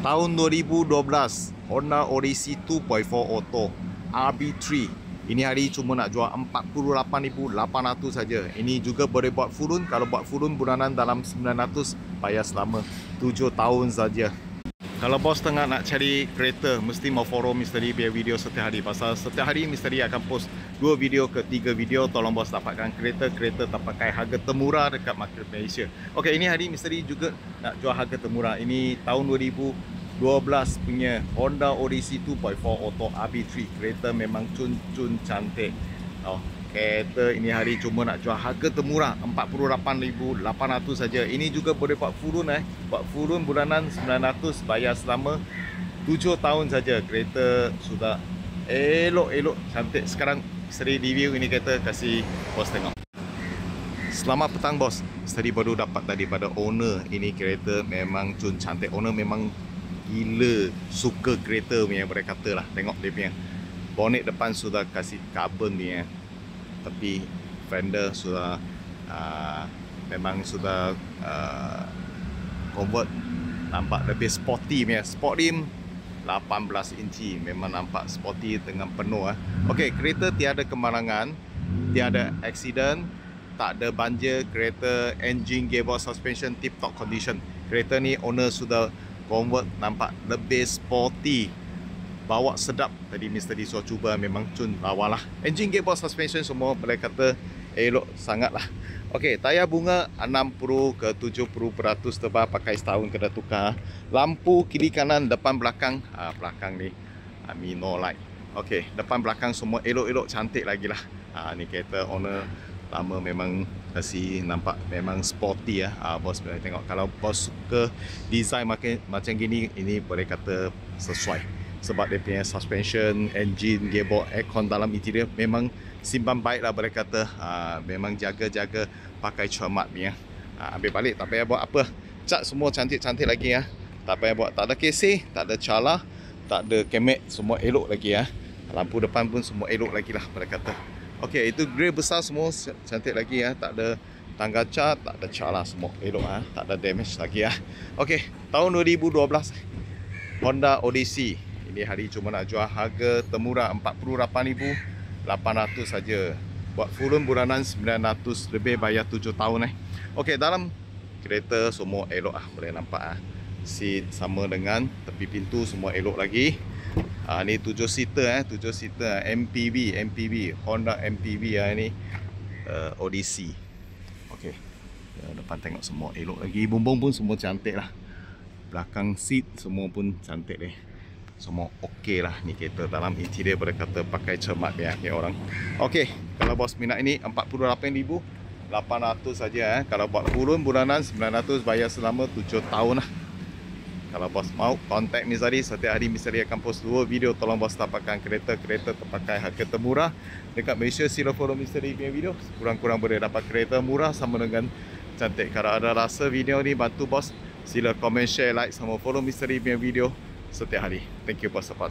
Tahun 2012, Honda Odyssey 2.4 Auto RB3. Ini hari cuma nak jual 48,800 saja. Ini juga boleh buat full loan. Kalau buat full loan bulanan dalam 900, bayar selama 7 tahun saja. Kalau bos tengah nak cari kereta, mesti mau follow Mr. Lee punya video setiap hari. Pasal setiap hari Mr. Lee akan post 2 video ke 3 video. Tolong bos dapatkan kereta terpakai harga termurah dekat market Malaysia. Okey, ini hari Mr. Lee juga nak jual harga termurah. Ini tahun 2012 punya Honda Odyssey 2.4 Auto RB3. Kereta memang cun-cun cantik. Kereta ini hari cuma nak jual harga termurah 48,800 saja. Ini juga boleh buat full loan Buat full loan bulanan 900, bayar selama 7 tahun saja. Kereta sudah elok-elok, cantik. Sekarang seri review ini kereta, kasih bos tengok. Selamat petang bos. Tadi baru dapat daripada owner. Ini kereta memang cun cantik. Owner memang gila suka kereta punya, boleh kata lah. Tengok dia punya bonnet depan sudah kasih carbon ni tapi fender sudah memang sudah convert, nampak lebih sporty punya. Sport rim 18 inci, memang nampak sporty dengan penuh Okey, kereta tiada kemalangan, tiada accident, tak ada banjir. Kereta engine, gearbox, suspension tip top condition. Kereta ni owner sudah convert, nampak lebih sporty, bawa sedap. Tadi Mr. Lee suruh cuba, memang cun lawa lah. Engine, gearbox, suspension semua boleh kata elok sangat lah. Okey, tayar bunga 60 ke 70% tebal, pakai setahun kena tukar. Lampu kiri kanan, depan belakang, belakang ni Mino light. Okey, depan belakang semua elok-elok, cantik lagi lah. Ni kereta owner lama, memang kasih nampak memang sporty bos boleh tengok. Kalau bos suka design macam gini, ini boleh kata sesuai. Sebab dia punya suspension, engine, gearbox, aircon dalam interior memang simpan baik lah, boleh kata. Memang jaga-jaga, pakai cermat punya. Ambil balik, tak payah buat apa. Cat semua cantik-cantik lagi tak payah buat, tak ada casing, tak ada cala, tak ada kemek, semua elok lagi Lampu depan pun semua elok lagi lah, boleh kata. Okey, itu grill besar semua cantik lagi tak ada tangga cat, tak ada cala, semua elok tak ada damage lagi Okey, tahun 2012 Honda Odyssey. Ini hari cuma nak jual harga termurah 48,800 saja. Buat full loan bulanan 900, lebih bayar 7 tahun Okey, dalam kereta semua elok boleh nampak seat sama dengan tepi pintu semua elok lagi. Ni 7 seater 7 seater MPV Honda MPV ini Odyssey. Okey, depan tengok semua elok lagi. Bumbung pun semua cantik lah. Belakang seat semua pun cantik semua okey lah. Ni kereta dalam interior boleh kata pakai cermat dia orang. Okey, kalau bos minat ini 48,800 saja Kalau buat full loan bulanan 900, bayar selama 7 tahun lah. Kalau bos mau, contact Mr. Lee. Setiap hari Mr. Lee akan post 2 video. Tolong bos dapatkan kereta terpakai harga termurah dekat Malaysia. Sila follow Mr. Lee punya video. Kurang-kurang boleh dapat kereta murah sama dengan cantik. Kalau ada rasa video ni bantu bos, sila komen, share, like sama follow Mr. Lee punya video setiap hari. Thank you for support.